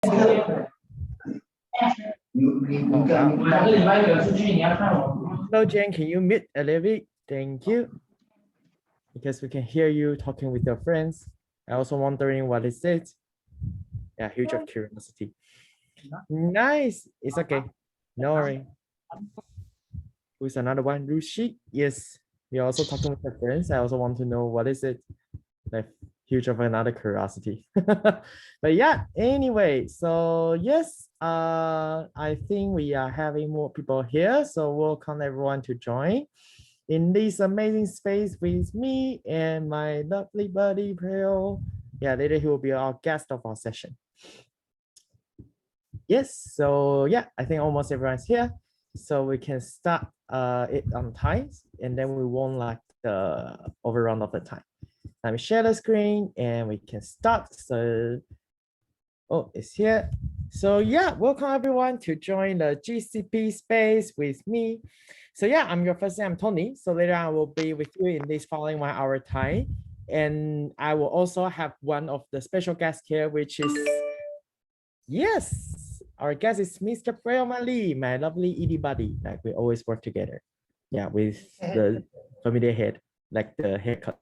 Oh, wow. Hello, Jen. Can you mute a little bit? Thank you. Because we can hear you talking with your friends. I also wondering what is it? Yeah, huge of curiosity. Nice. It's okay. No worry. Who's another one? Rushi? Yes. We're also talking with your friends. I also want to know what is it? Like huge of another curiosity. But yeah, anyway, so yes, I think we are having more people here. So welcome everyone to join in this amazing space with me and my lovely buddy Preo. Yeah, later he will be our guest of our session. Yes, so yeah, I think almost everyone's here. So we can start it on time and then we won't like the overrun of the time. Let me share the screen and we can start. So, oh, it's here. So yeah, welcome everyone to join the GCP space with me. So yeah, I'm your first name, Tony. So later I will be with you in this following 1 hour time. And I will also have one of the special guests here, which is, yes, our guest is Mr. Prayoma Lee, my lovely ED buddy. Like we always work together. Yeah, with the familiar head, like the haircut.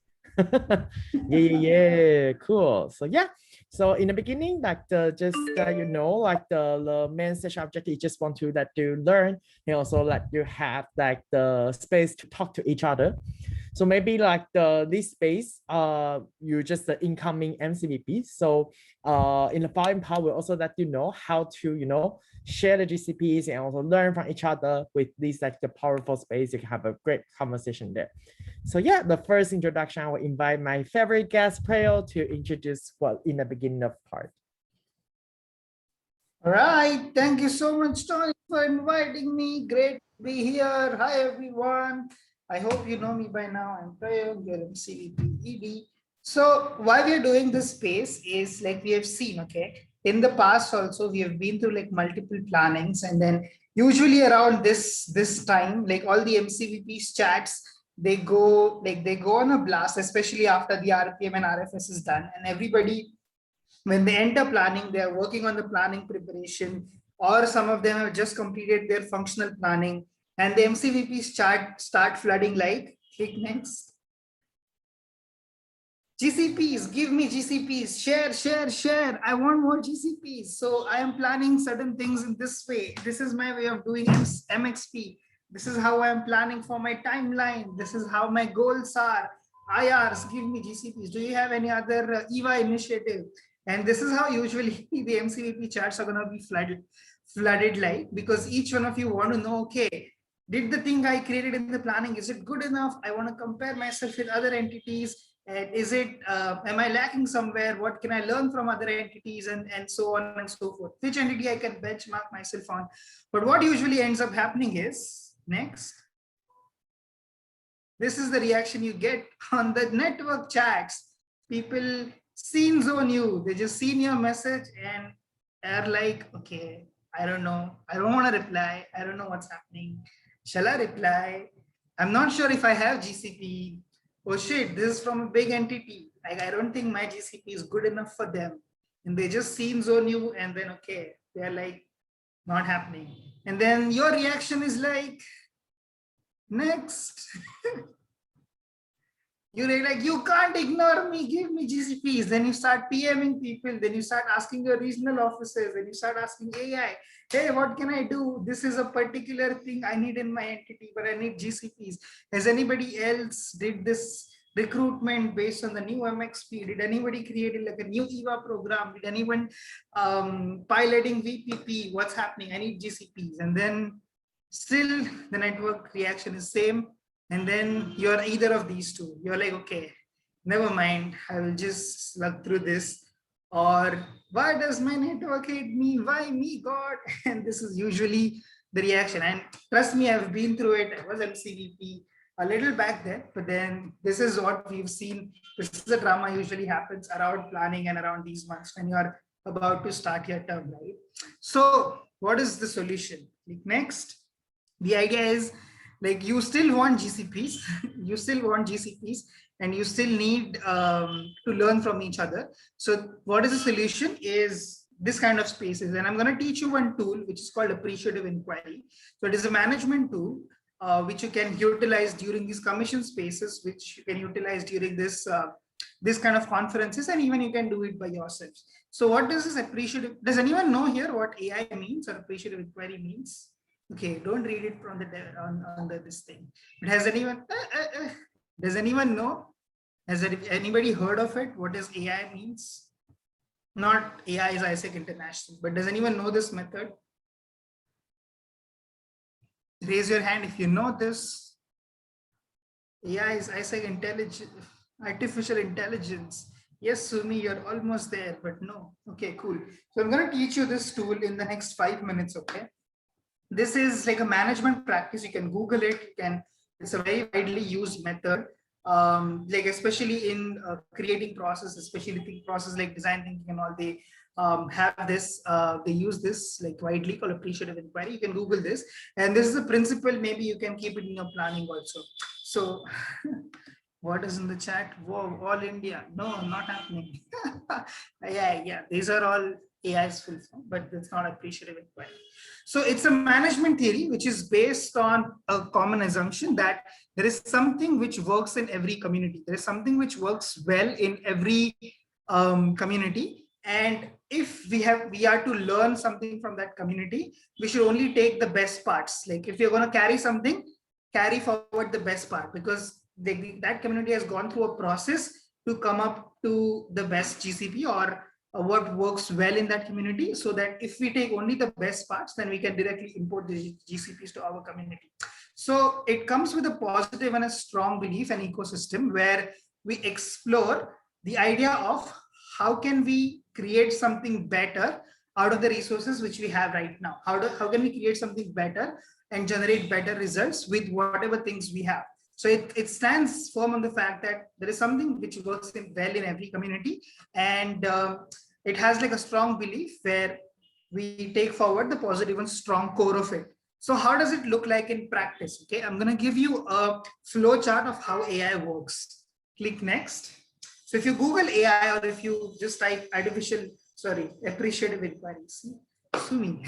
yeah, cool. So yeah, so in the beginning, like just you know, like the main session objective, just want to let you learn and also like you have like the space to talk to each other. So maybe like this space, you just the incoming MCVP. So in the following part, we'll also let you know how to, you know, share the GCPs and also learn from each other with this like the powerful space. You can have a great conversation there. So yeah, the first introduction, I will invite my favorite guest, Preo, to introduce what in the beginning of part. All right, thank you so much, Tony, for inviting me. Great to be here. Hi, everyone. I hope you know me by now. I'm Preo, your MCVP ED. So why we are doing this space is like we have seen, okay, in the past also we have been through like multiple plannings, and then usually around this time, like all the MCVPs chats, they go on a blast, especially after the RPM and RFS is done, and everybody, when they enter planning, they are working on the planning preparation, or some of them have just completed their functional planning, and the MCVPs start flooding like, click next. GCPs, give me GCPs, share. I want more GCPs. So I am planning certain things in this way. This is my way of doing MXP. This is how I'm planning for my timeline. This is how my goals are. IRs, give me GCPs. Do you have any other EVA initiative? And this is how usually the MCVP charts are going to be flooded like, because each one of you want to know, okay, did the thing I created in the planning, is it good enough? I want to compare myself with other entities. And is it, am I lacking somewhere? What can I learn from other entities, and so on and so forth? Which entity I can benchmark myself on? But what usually ends up happening is, next, this is the reaction you get on the network chats. People seen zone you, they just seen your message and are like, okay, I don't know. I don't want to reply. I don't know what's happening. Shall I reply? I'm not sure if I have GCP. Oh shit, this is from a big entity. Like, I don't think my GCP is good enough for them. And they just seen zone you, and then, okay, they're like, not happening. And then your reaction is like, next. You're like, you can't ignore me, give me GCPs. Then you start PMing people, then you start asking your regional offices, then you start asking AI, hey, what can I do? This is a particular thing I need in my entity, but I need GCPs. Has anybody else did this recruitment based on the new MXP? Did anybody create like a new EVA program? Did anyone piloting VPP? What's happening? I need GCPs. And then still the network reaction is same. And then you're either of these two. You're like, okay, never mind. I will just slug through this. Or why does my network hate me? Why me, God? And this is usually the reaction. And trust me, I've been through it. I was MCVP a little back then, but then this is what we've seen. This is the drama usually happens around planning and around these months when you're about to start your term, right? So what is the solution? Like, next, the idea is, like, you still want GCPs, and you still need to learn from each other. So what is the solution is, this kind of spaces. And I'm going to teach you one tool which is called appreciative inquiry. So it is a management tool which you can utilize during these commission spaces, which you can utilize during this kind of conferences, and even you can do it by yourselves. So what does this appreciative, does anyone know here what AI means or appreciative inquiry means? Okay, don't read it from the on this thing. But has anyone does anyone know? Has anybody heard of it? What does AI means? Not AI is ISEC International, but does anyone know this method? Raise your hand if you know this. AI is ISEC intelligence, artificial intelligence. Yes, Sumi, you're almost there, but no. Okay, cool. So I'm going to teach you this tool in the next 5 minutes, okay? This is like a management practice. You can Google it. You can. It's a very widely used method, like especially in creating process, especially the process like design thinking and all. They have this. They use this like widely called appreciative inquiry. You can Google this, and this is a principle. Maybe you can keep it in your planning also. So. What is in the chat? Whoa, all India. No, not happening. Yeah. These are all AI's full form, but it's not appreciative inquiry. So it's a management theory which is based on a common assumption that there is something which works in every community. There is something which works well in every community. And if we are to learn something from that community, we should only take the best parts. Like if you're going to carry something, carry forward the best part, because that community has gone through a process to come up to the best GCP or what works well in that community, so that if we take only the best parts, then we can directly import the GCPs to our community. So it comes with a positive and a strong belief and ecosystem where we explore the idea of how can we create something better out of the resources which we have right now. How can we create something better and generate better results with whatever things we have. So it stands firm on the fact that there is something which works well in every community, and it has like a strong belief where we take forward the positive and strong core of it. So how does it look like in practice? Okay, I'm going to give you a flow chart of how AI works. Click next. So if you Google AI or if you just type appreciative inquiries, Sumi.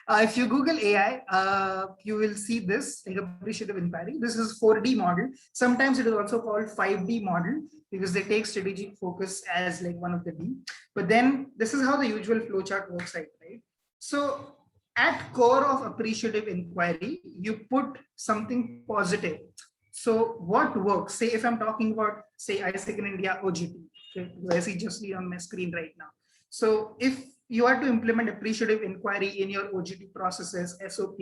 If you Google AI, you will see this like appreciative inquiry. This is 4D model. Sometimes it is also called 5D model because they take strategic focus as like one of the D. But then this is how the usual flowchart works like, right? So at core of appreciative inquiry, you put something positive. So what works? Say if I'm talking about, say, ISEC in India, OGT. Okay, I see just on my screen right now. So if you are to implement appreciative inquiry in your OGT processes, SOP,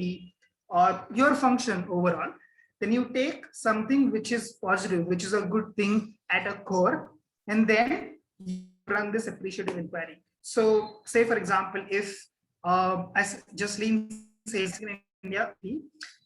or your function overall, then you take something which is positive, which is a good thing at a core, and then you run this appreciative inquiry. So say, for example, if as Jasleen says in India,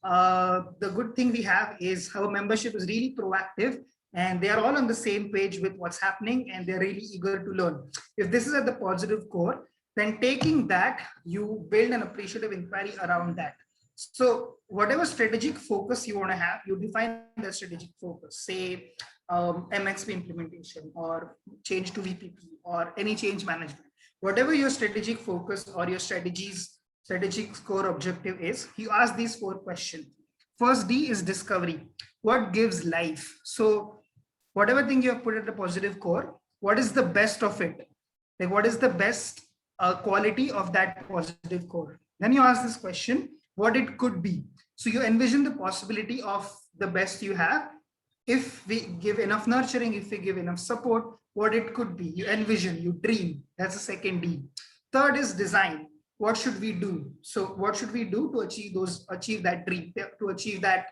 the good thing we have is our membership is really proactive and they are all on the same page with what's happening and they're really eager to learn. If this is at the positive core, then taking that, you build an appreciative inquiry around that. So whatever strategic focus you want to have, you define the strategic focus, say MXP implementation or change to VPP or any change management. Whatever your strategic focus or your strategic core objective is, you ask these 4 questions. First D is discovery. What gives life? So whatever thing you have put at the positive core, what is the best of it? Like what is the best quality of that positive core? Then you ask this question, what it could be. So you envision the possibility of the best you have. If we give enough nurturing, if we give enough support, what it could be. You envision, you dream. That's the second D. Third is design. What should we do? So what should we do to achieve that dream, to achieve that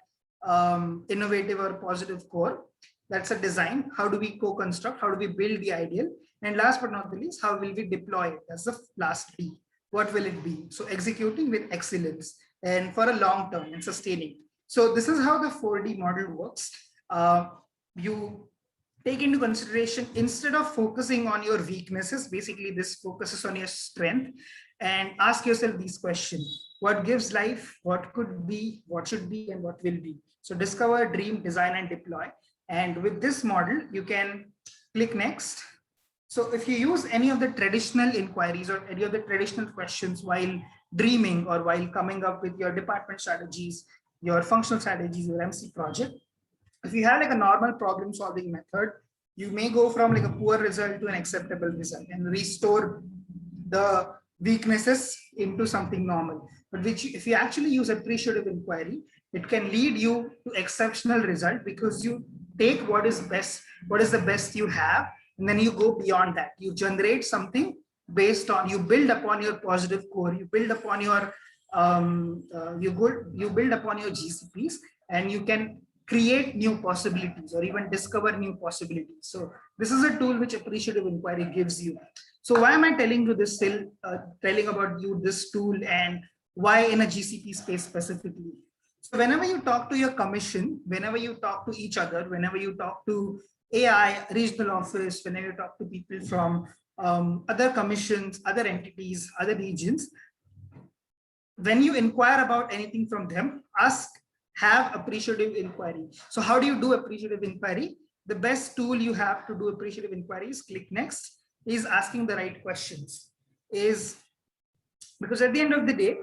innovative or positive core? That's a design. How do we co-construct? How do we build the ideal? And last but not the least, how will we deploy it? That's the last D. What will it be? So executing with excellence and for a long term and sustaining. So this is how the 4D model works. You take into consideration, instead of focusing on your weaknesses, basically this focuses on your strength, and ask yourself these questions. What gives life? What could be? What should be? And what will be? So discover, dream, design, and deploy. And with this model, you can click next. So if you use any of the traditional inquiries or any of the traditional questions while dreaming or while coming up with your department strategies, your functional strategies, your MC project, if you have like a normal problem solving method, you may go from like a poor result to an acceptable result and restore the weaknesses into something normal. But which if you actually use appreciative inquiry, it can lead you to exceptional result because you take what is best, what is the best you have, and then you go beyond that. You generate something based on, you build upon your positive core, you build upon your you build upon your GCPs, and you can create new possibilities or even discover new possibilities. So this is a tool which appreciative inquiry gives you. So why am I telling you this, still telling about you this tool, and why in a GCP space specifically? So whenever you talk to your commission, whenever you talk to each other, whenever you talk to AI, regional office, whenever you talk to people from other commissions, other entities, other regions, when you inquire about anything from them, ask, have appreciative inquiry. So how do you do appreciative inquiry? The best tool you have to do appreciative inquiry is click next, is asking the right questions. Is because at the end of the day,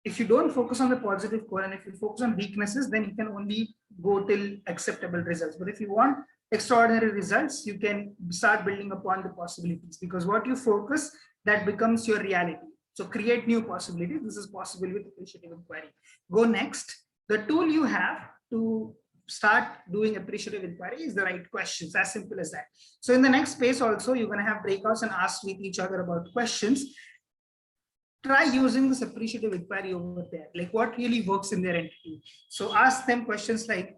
if you don't focus on the positive core and if you focus on weaknesses, then you can only go till acceptable results. But if you want extraordinary results, you can start building upon the possibilities, because what you focus, that becomes your reality. So create new possibilities. This is possible with appreciative inquiry. Go next. The tool you have to start doing appreciative inquiry is the right questions, as simple as that. So in the next space also, you're going to have breakouts and ask with each other about questions. Try using this appreciative inquiry over there, like what really works in their entity. So ask them questions like,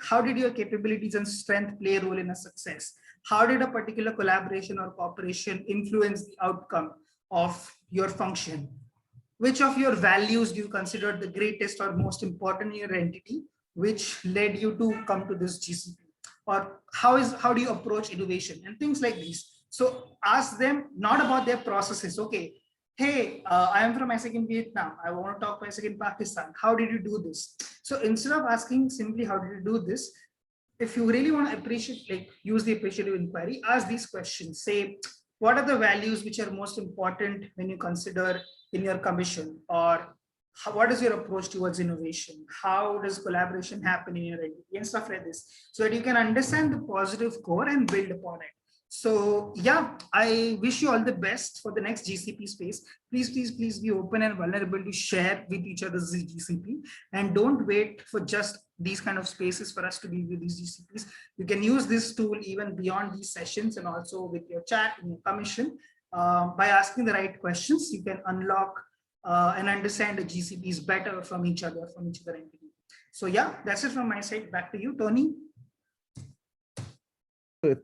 how did your capabilities and strength play a role in a success? How did a particular collaboration or cooperation influence the outcome of your function? Which of your values do you consider the greatest or most important in your entity, which led you to come to this GCP? Or how do you approach innovation and things like these? So ask them not about their processes. Okay, hey, I am from ISEC in Vietnam. I want to talk to ISEC in Pakistan. How did you do this? So instead of asking simply how did you do this, if you really want to appreciate, like use the appreciative inquiry, ask these questions. Say, what are the values which are most important when you consider in your commission? Or what is your approach towards innovation? How does collaboration happen in your entity and stuff like this, so that you can understand the positive core and build upon it. So yeah, I wish you all the best for the next GCP space. Please be open and vulnerable to share with each other's GCP, and don't wait for just these kind of spaces for us to be with these GCPs. You can use this tool even beyond these sessions and also with your chat and your commission. By asking the right questions, you can unlock and understand the GCPs better from each other entity. So yeah, that's it from my side. Back to you, Tony.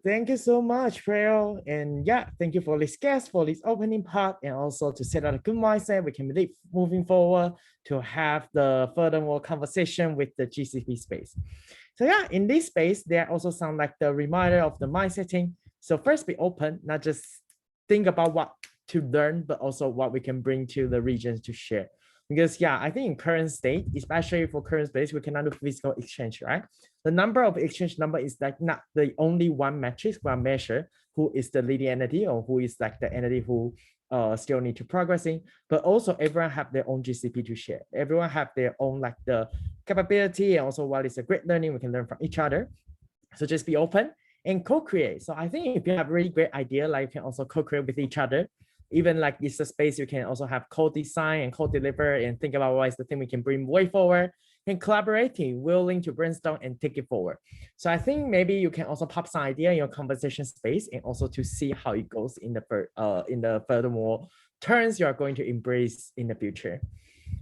Thank you so much, Preo. And yeah, thank you for this guest, for this opening part, and also to set out a good mindset. We can believe moving forward to have the furthermore conversation with the GCP space. So yeah, in this space, there also sound like the reminder of the mindsetting. So first, be open, not just think about what to learn, but also what we can bring to the regions to share. Because yeah, I think in current state, especially for current space, we cannot do physical exchange, right? The number of exchange number is like not the only one metric we measure who is the leading entity or who is like the entity who still need to progressing, but also everyone have their own GCP to share. Everyone have their own like the capability, and also what is a great learning we can learn from each other. So just be open and co-create. So I think if you have a really great idea, like you can also co-create with each other. Even like it's a space you can also have co-design and co-deliver and think about what is the thing we can bring way forward, and collaborating, willing to brainstorm and take it forward. So I think maybe you can also pop some idea in your conversation space, and also to see how it goes in the furthermore turns you are going to embrace in the future.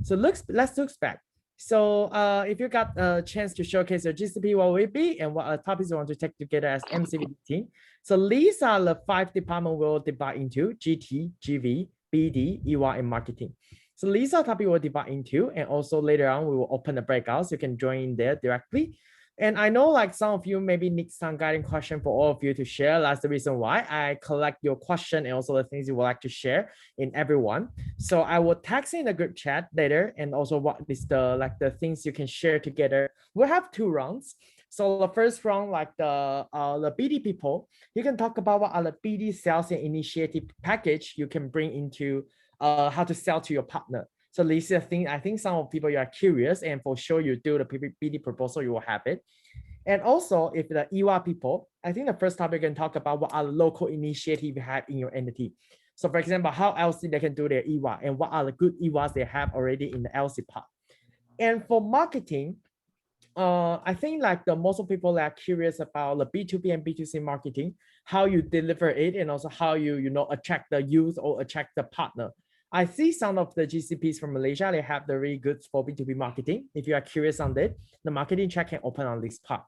So let's look back. So if you got a chance to showcase your GCP, what will it be, and what topics you want to take together as MCVD team? So these are the 5 departments we'll divide into: GT, GV, BD, EY, and marketing. So these are topics we'll divide into, and also later on we will open the breakouts. You can join in there directly. And I know like some of you maybe need some guiding question for all of you to share. That's the reason why I collect your question and also the things you would like to share in everyone. So I will text in the group chat later, and also what is the things you can share together. We'll have 2 rounds. So the first round, like the BD people, you can talk about what are the BD sales and initiative package you can bring into how to sell to your partner. So this is a thing I think some of people you are curious, and for sure you do the BD proposal, you will have it. And also, if the EWA people, I think the first topic you can talk about what are the local initiative you have in your entity. So for example, how LC they can do their EWA and what are the good EWAs they have already in the LC part. And for marketing, I think like the most of people that are curious about the B2B and B2C marketing, how you deliver it, and also how you know attract the youth or attract the partner. I see some of the GCPs from Malaysia, they have the really good for B2B marketing. If you are curious on that, the marketing track can open on this part.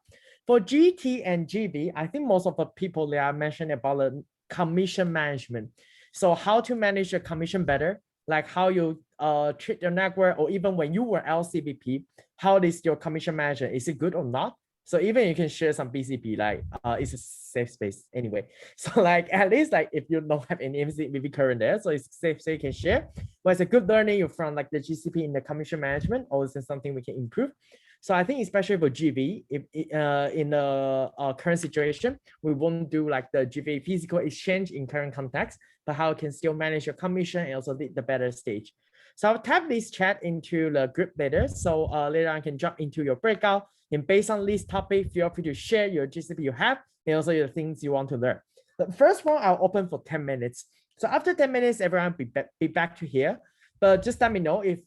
For GT and GB, I think most of the people they are mentioning about the commission management. So how to manage your commission better, like how you treat your network, or even when you were LCBP, how is your commission management? Is it good or not? So even you can share some BCP, like it's a safe space anyway. So like at least like if you don't have any MCBP current there, so it's safe, so you can share. But it's a good learning from like the GCP in the commission management, or is it something we can improve? So I think especially for GV, if in the current situation, we won't do like the GV physical exchange in current context, but how you can still manage your commission and also the better stage. So I'll tap this chat into the group later. So later I can jump into your breakout, and based on this topic, feel free to share your GCP you have and also your things you want to learn. The first one I'll open for 10 minutes. So after 10 minutes, everyone be back to here. But just let me know if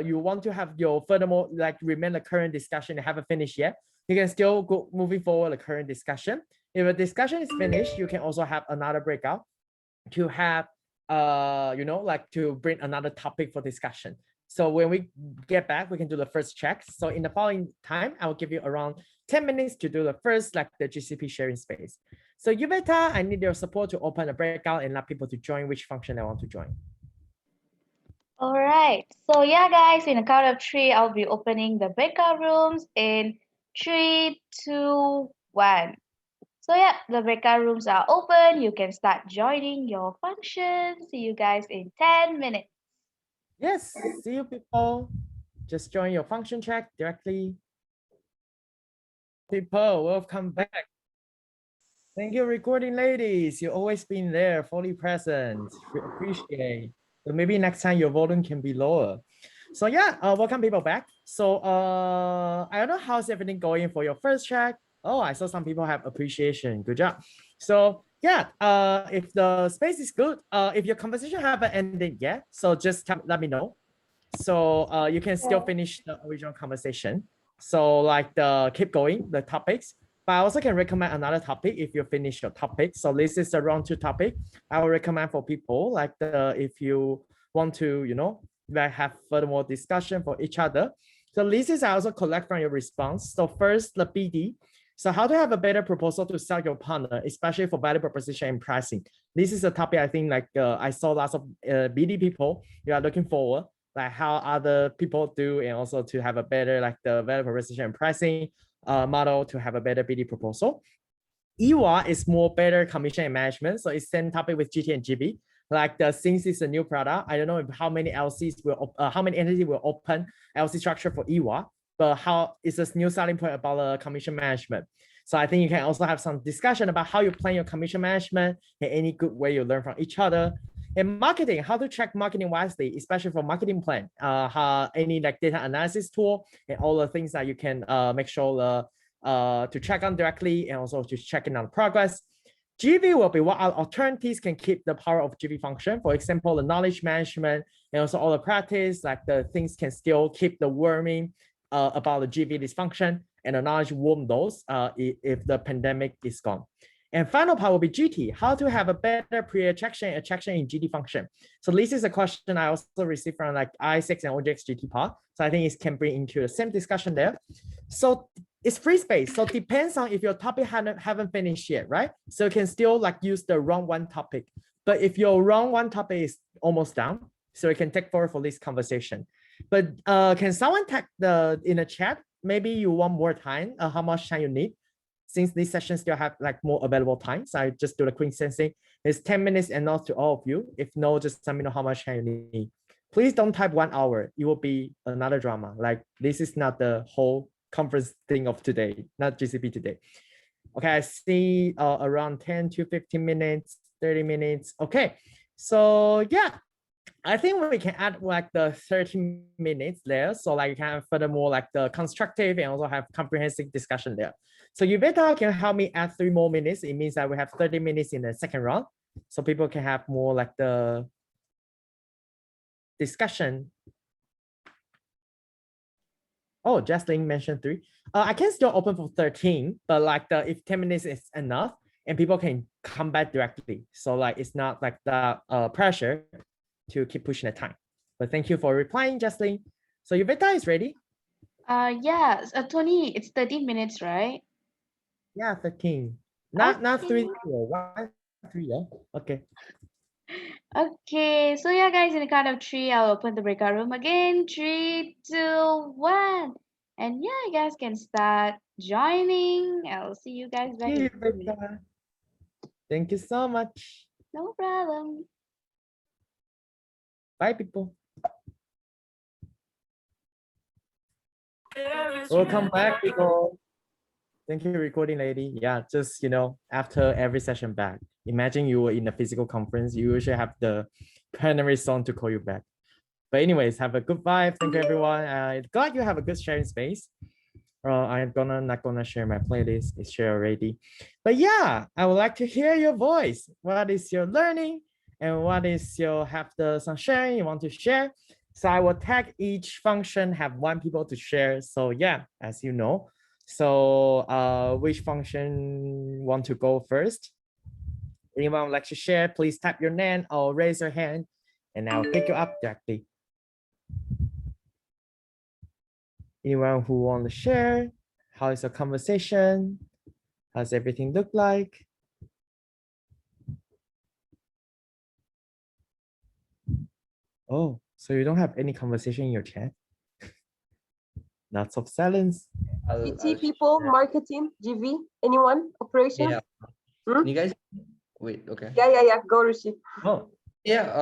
you want to have your furthermore, like remain the current discussion and haven't finished yet. You can still go moving forward the current discussion. If a discussion is finished, you can also have another breakout to have you know, like to bring another topic for discussion. So when we get back, we can do the first check. So in the following time, I will give you around 10 minutes to do the first, like the GCP sharing space. So Yubeta, I need your support to open a breakout and let people to join which function they want to join. All right. So yeah, guys, in a count of three, I'll be opening the breakout rooms in 3, 2, 1. So yeah, the breakout rooms are open. You can start joining your function. See you guys in 10 minutes. Yes, see you people. Just join your function check directly. People, welcome back. Thank you, recording ladies. You've always been there, fully present. We appreciate. So maybe next time your volume can be lower. So yeah, welcome people back. So I don't know how's everything going for your first check. Oh, I saw some people have appreciation. Good job. So yeah, if the space is good, if your conversation haven't ended yet, so just let me know. So you can still finish the original conversation. So like keep going, the topics. But I also can recommend another topic if you finish your topic. So this is the round 2 topic. I will recommend for people like if you want to, you know, like have furthermore discussion for each other. So this is I also collect from your response. So first, the BD. So how to have a better proposal to sell your partner, especially for value proposition and pricing. This is a topic I think like I saw lots of BD people, you are looking forward, like how other people do, and also to have a better like the value proposition and pricing model to have a better BD proposal. EWA is more better commission and management. So it's same topic with GT and GB. Like since it's a new product, I don't know if how many LCs will, how many entities will open LC structure for EWA, but how is this new selling point about commission management. So I think you can also have some discussion about how you plan your commission management and any good way you learn from each other. And marketing, how to track marketing wisely, especially for marketing plan, any like data analysis tool and all the things that you can make sure to check on directly and also to check in on progress. GV will be what alternatives can keep the power of GV function. For example, the knowledge management and also all the practice, like the things can still keep the warming about the GV dysfunction, and the knowledge warm those if the pandemic is gone. And final part will be GT, how to have a better pre-attraction attraction in GT function. So this is a question I also received from like I6 and OJX GT part. So I think it can bring into the same discussion there. So it's free space. So it depends on if your topic haven't finished yet, right? So you can still like use the round 1 topic. But if your round 1 topic is almost done, so you can take forward for this conversation. But can someone tag in the chat? Maybe you want more time, how much time you need? Since this session still have like more available time, so I just do the quick sensing. It's 10 minutes and not to all of you. If no, just let me know how much time you need. Please don't type 1 hour. It will be another drama. Like this is not the whole conference thing of today, not GCP today. Okay, I see around 10 to 15 minutes, 30 minutes. Okay, so yeah, I think we can add like the 30 minutes there. So like you can have furthermore like the constructive and also have comprehensive discussion there. So Yuveta can help me add 3 more minutes. It means that we have 30 minutes in the second round. So people can have more like the discussion. Oh, Jocelyn mentioned 3. I can still open for 13, but like if 10 minutes is enough and people can come back directly. So like it's not like the pressure to keep pushing the time. But thank you for replying, Jocelyn. So Yuveta is ready? Yeah, Tony, it's 30 minutes, right? Yeah, 13. Not 3 Okay. 0, 1 3. Yeah. Okay. Okay, so yeah, guys, in the count of 3, I'll open the breakout room again. 3, 2, 1. And yeah, you guys can start joining. I'll see you guys back in Thank a you, minute. Yuveta. Thank you so much. No problem. Bye, people. Welcome back, people. Thank you, recording lady. Yeah, just after every session back. Imagine you were in a physical conference, you usually have the plenary song to call you back. But anyways, have a good vibe. Thank you, everyone. Glad you have a good sharing space. I'm not gonna share my playlist. It's shared already. But yeah, I would like to hear your voice. What is your learning, and what is your some sharing you want to share? So I will tag each function, have 1 people to share. So yeah, as you know. So which function want to go first? Anyone would like to share? Please type your name or raise your hand, and I'll pick you up directly. Anyone who want to share? How is the conversation? How's everything look like? Oh, so you don't have any conversation in your chat? Lots of silence. PT people, marketing, GV, anyone, operations? Yeah. Hmm? Can you guys wait? Okay. Yeah. Go, Rishi. Oh, Yeah.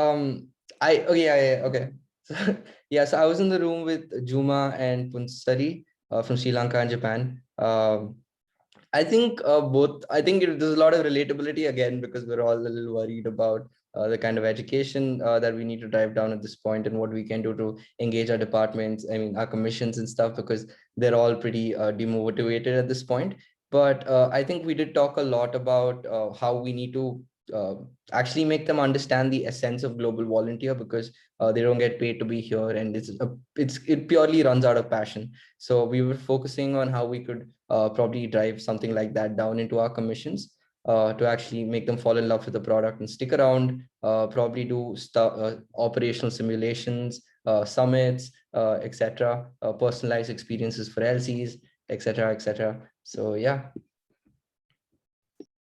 Okay. So, yeah. So I was in the room with Juma and Punsari from Sri Lanka and Japan. I think both. I think there's a lot of relatability again because we're all a little worried about the kind of education that we need to drive down at this point and what we can do to engage our departments. I mean, our commissions and stuff because they're all pretty demotivated at this point. But I think we did talk a lot about how we need to uh, actually make them understand the essence of global volunteer because they don't get paid to be here and it purely runs out of passion. So we were focusing on how we could probably drive something like that down into our commissions to actually make them fall in love with the product and stick around, probably do operational simulations, summits, etc., personalized experiences for LCs, etc., etc. So yeah.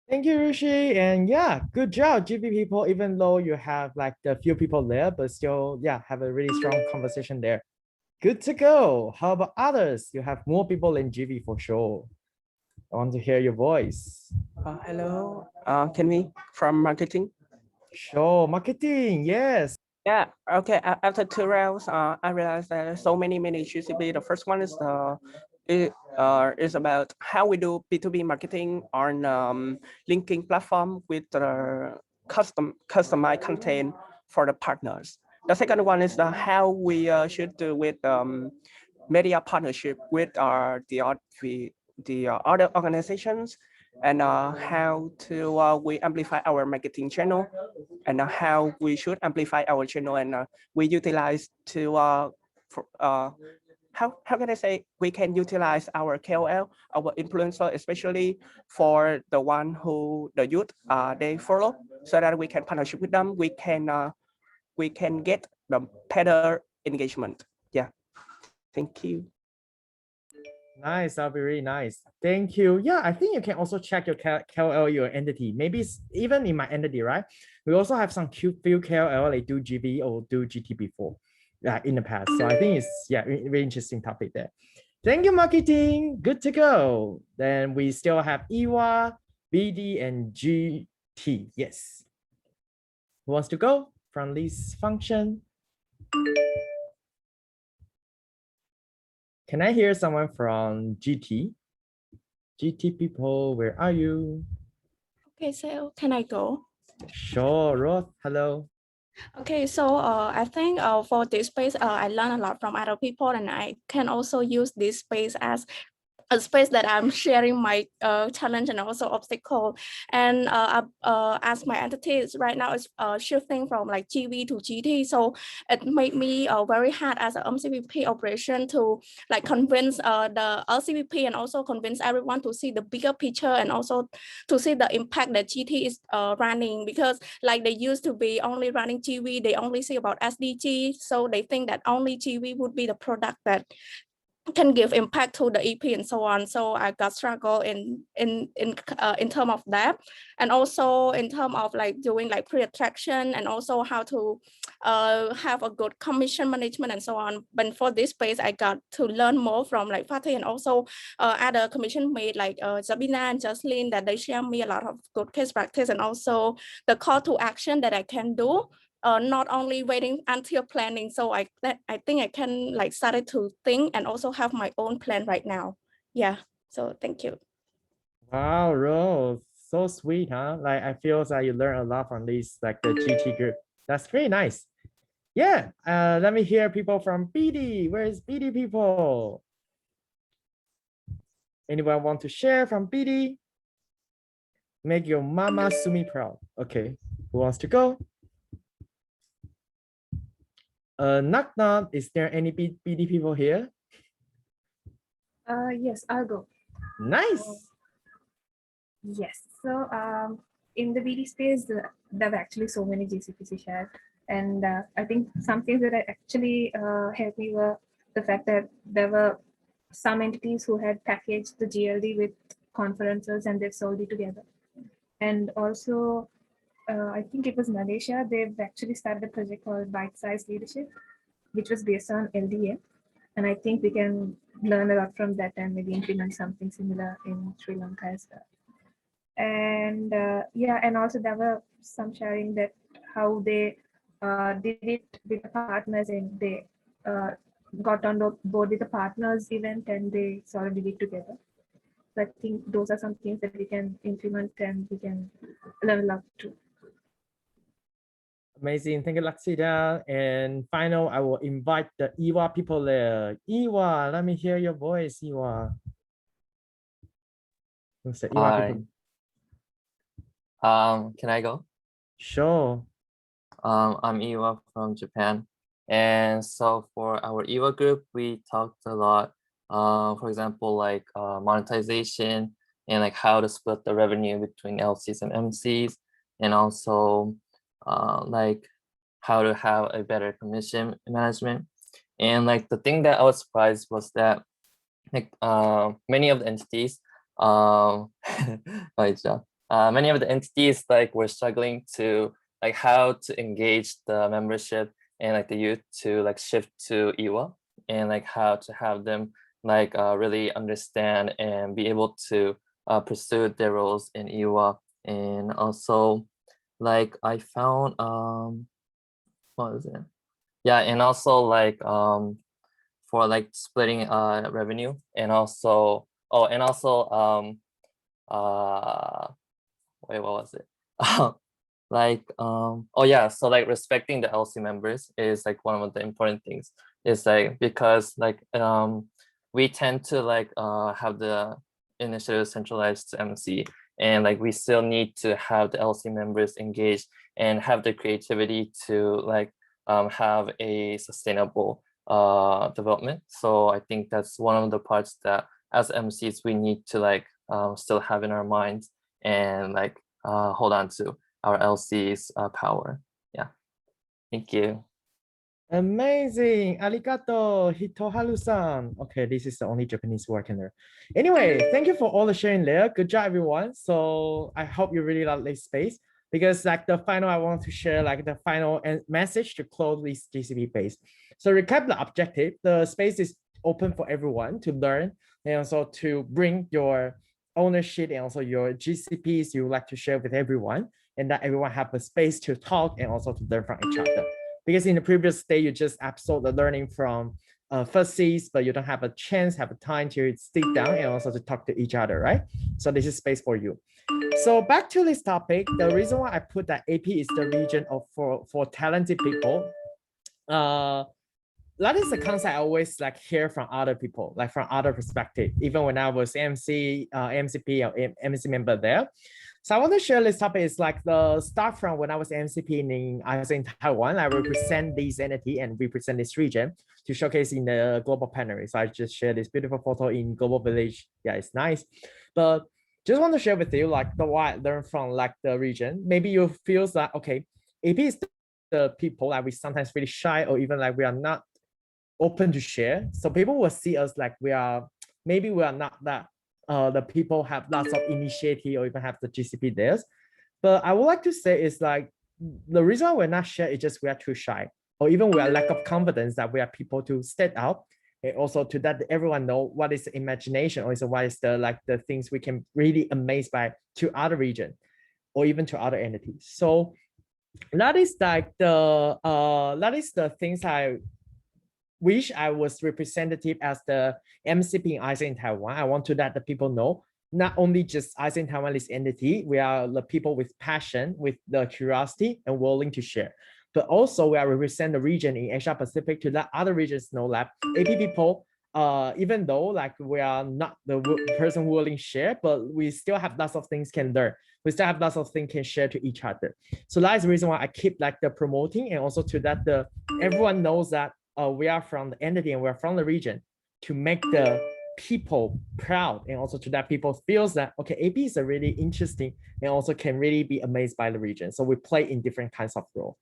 thank you, Rishi. And yeah, good job, GP people. Even though you have like the few people there, but still, yeah, have a really strong conversation there. Good to go. How about others? You have more people in GV for sure. I want to hear your voice. Hello, can we from marketing? Sure, marketing, yes. Yeah, okay. After 2 rounds, I realized that there's so many GCP. The first one is about how we do B2B marketing on linking platform with the customized content for the partners. The second one is how we should do with media partnership with the other organizations and how to we amplify our marketing channel and how we should amplify our channel and we utilize to how can I say we can utilize our KOL, our influencer, especially for the one who the youth they follow, so that we can partnership with them. We can get the better engagement. Yeah, thank you. Nice, that'll be really nice. Thank you. Yeah, I think you can also check your KOL, your entity. Maybe even in my entity, right? We also have some few KOL, they do GB or do GT before, yeah, in the past. So I think it's really interesting topic there. Thank you, marketing. Good to go. Then we still have EWA, BD, and GT. Yes. Who wants to go from this function? Can I hear someone from GT? GT people, where are you? Okay, so can I go? Sure, Roth, hello. Okay, so I think for this space, I learn a lot from other people, and I can also use this space as a space that I'm sharing my challenge and also obstacle. And as my entities right now is shifting from like GV to GT, so it made me very hard as an MCVP operation to like convince the LCVP and also convince everyone to see the bigger picture and also to see the impact that GT is running, because like they used to be only running GV, they only see about SDG, so they think that only GV would be the product that can give impact to the EP and so on. So I got struggle in terms of that, and also in terms of like doing like pre-attraction and also how to have a good commission management and so on. But for this space, I got to learn more from like Fatih and also other commission made like Sabina and Jocelyn, that they share me a lot of good case practice and also the call to action that I can do. Not only waiting until planning. So I think I can like started to think and also have my own plan right now. Yeah. So thank you. Wow, Rose, so sweet, huh? Like I feel like you learn a lot from these, like the GT group. That's very nice. Yeah, let me hear people from BD. Where is BD people? Anyone want to share from BD? Make your mama Sumi proud. Okay, who wants to go? Knock knock, is there any BD people here? Yes, I'll go. Nice. Yes. So in the BD space, there were actually so many GCPC shares. And I think some things that actually helped me were the fact that there were some entities who had packaged the GLD with conferences and they've sold it together. And also, I think it was Malaysia, they've actually started a project called Bite Size Leadership, which was based on LDA. And I think we can learn a lot from that and maybe implement something similar in Sri Lanka as well. And yeah, and also there were some sharing that how they did it with the partners, and they got on board with the partners event and they sort of did it together. So I think those are some things that we can implement and we can learn a lot too. Amazing, thank you, Laksida. And final, I will invite the Iwa people there. Iwa, let me hear your voice, Iwa. Who's the Iwa Hi. people? Can I go? Sure. I'm Iwa from Japan. And so for our Iwa group, we talked a lot, for example, like monetization and like how to split the revenue between LCs and MCs, and also like how to have a better commission management. And like the thing that I was surprised was that like many of the entities, many of the entities like were struggling to like how to engage the membership and like the youth to like shift to Iwa, and like how to have them like really understand and be able to pursue their roles in Iwa. And also like I found what is it? Yeah, and also like for like splitting revenue, and also wait, what was it? Like oh yeah, so like respecting the LC members is like one of the important things. Is like because like we tend to like have the initiative centralized to MC, and like we still need to have the LC members engaged and have the creativity to like have a sustainable development. So I think that's one of the parts that as MCs we need to like still have in our minds and like hold on to our LC's power. Yeah, thank you. Amazing, arigato, hitoharu-san. Okay, this is the only Japanese word in there. Anyway, thank you for all the sharing there. Good job, everyone. So I hope you really love this space, because like the final, I want to share like the final message to close this GCP phase. So recap the objective. The space is open for everyone to learn and also to bring your ownership and also your GCPs you would like to share with everyone, and that everyone have a space to talk and also to learn from each other. Because in the previous day, you just absorb the learning from first sees, but you don't have a chance, have a time to sit down and also to talk to each other, right? So this is space for you. So back to this topic, the reason why I put that AP is the region of for talented people. That is the concept I always like hear from other people, like from other perspective, even when I was MC, MCP or MC member there. So I want to share this topic. Is like the start from when I was MCP in Taiwan. I represent this entity and represent this region to showcase in the global plenary. So I just share this beautiful photo in Global Village. Yeah, it's nice. But just want to share with you like the what I learned from like the region. Maybe you feel that okay, AP is the people that we sometimes really shy or even like we are not open to share. So people will see us like we are not that the people have lots of initiative or even have the GCP there. But I would like to say is like the reason why we're not share is just we are too shy or even we are lack of confidence that we are people to step out and also to that everyone know what is the imagination or also what is the like the things we can really amazed by to other region or even to other entities. So that is like the things I wish I was representative as the MCP in ISA in Taiwan. I want to let the people know, not only just ISA in Taiwan this entity, we are the people with passion, with the curiosity and willing to share. But also we are represent the region in Asia Pacific to let other regions know that AP people, even though like we are not the person willing to share, but we still have lots of things can learn. We still have lots of things can share to each other. So that is the reason why I keep like the promoting and also to that the everyone knows that we are from the entity and we're from the region to make the people proud and also to that people feels that okay, AP is a really interesting and also can really be amazed by the region. So we play in different kinds of role.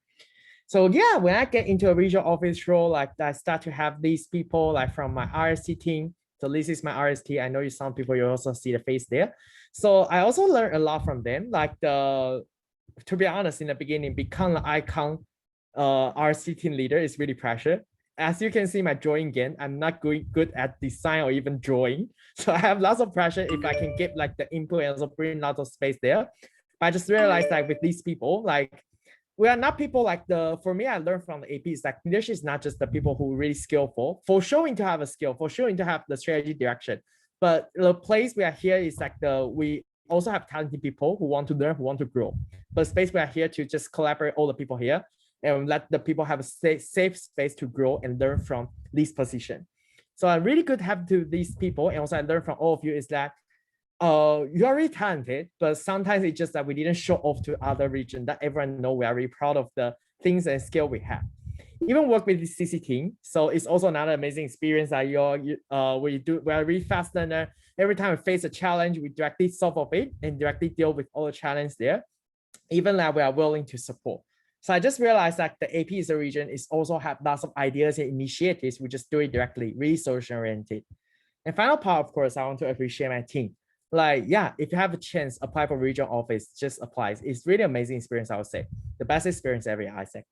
So yeah, when I get into a regional office role, like I start to have these people like from my RST team. So this is my RST. I know you some people you also see the face there. So I also learned a lot from them. Like to be honest, in the beginning, become the icon RST team leader is really pressure. As you can see my drawing again, I'm not good at design or even drawing. So I have lots of pressure if I can get like the input and also bring lots of space there. But I just realized like with these people, like we are not people like for me, I learned from the AP is like leadership is not just the people who are really skillful, for showing to have a skill, for showing to have the strategy direction. But the place we are here is like we also have talented people who want to learn, who want to grow. But space we are here to just collaborate all the people here and let the people have a safe space to grow and learn from this position. So I'm really good to have to these people. And also I learned from all of you is that you are really talented, but sometimes it's just that we didn't show off to other region that everyone know we are really proud of the things and skill we have. Even work with the CC team. So it's also another amazing experience that we are really fast learner. Every time we face a challenge, we directly solve of it and directly deal with all the challenges there. Even that we are willing to support. So I just realized that the AP is a region is also have lots of ideas and initiatives. We just do it directly, really solution oriented. And final part, of course, I want to appreciate my team. Like, yeah, if you have a chance, apply for regional office, just applies. It's really amazing experience, I would say. The best experience every ISEC.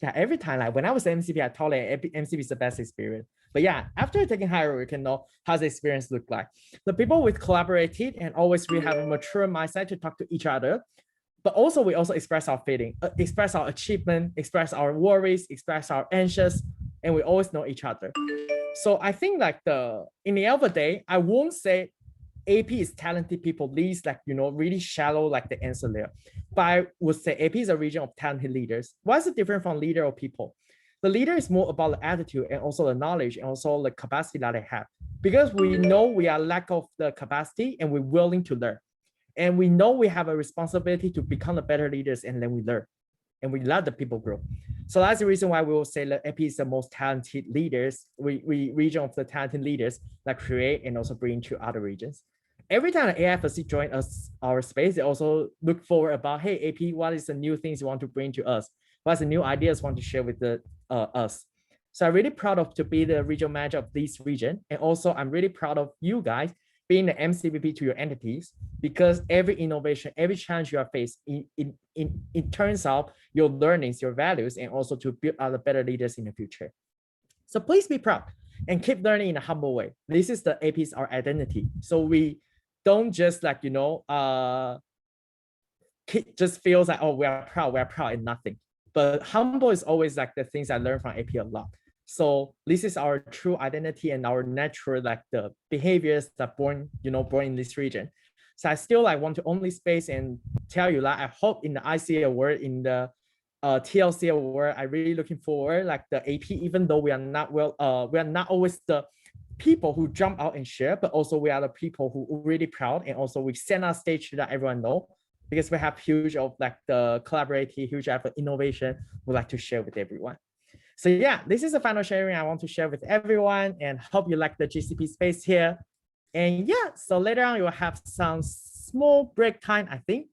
Yeah, every time, like when I was MCP, I told MCP is the best experience. But yeah, after taking higher, we can know how the experience look like. The people with collaborated and always we have a mature mindset to talk to each other. But also we also express our feeling, express our achievement, express our worries, express our anxious, and we always know each other. So I think like in the end of the day, I won't say AP is talented people, least like, really shallow, like the answer there. But I would say AP is a region of talented leaders. Why is it different from leader or people? The leader is more about the attitude and also the knowledge and also the capacity that they have. Because we know we are lack of the capacity and we're willing to learn. And we know we have a responsibility to become the better leaders and then we learn. And we let the people grow. So that's the reason why we will say that AP is the most talented leaders, region of the talented leaders that create and also bring to other regions. Every time an AFC join us, our space, they also look forward about, hey, AP, what is the new things you want to bring to us? What's the new ideas you want to share with us? So I'm really proud of to be the regional manager of this region. And also I'm really proud of you guys being the MCVP to your entities, because every innovation, every challenge you are faced, it turns out your learnings, your values, and also to build other better leaders in the future. So please be proud and keep learning in a humble way. This is the AP's our identity. So we don't just like, just feels like, oh, we're proud and nothing. But humble is always like the things I learned from AP a lot. So this is our true identity and our natural, like the behaviors that born in this region. So I still like want to own this space and tell you that I hope in the IC award, in the TLC award, I really looking forward like the AP, even though we are not always the people who jump out and share, but also we are the people who are really proud, and also we send our stage to let everyone know, because we have huge of like the collaborative, huge effort, innovation we'd like to share with everyone. So yeah, this is the final sharing I want to share with everyone, and hope you like the GCP space here. And yeah, so later on you will have some small break time, I think.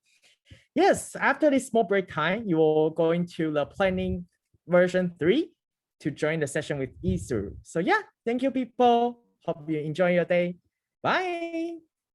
Yes, after this small break time, you will go into the planning version 3 to join the session with Isuru. So yeah, thank you people. Hope you enjoy your day. Bye.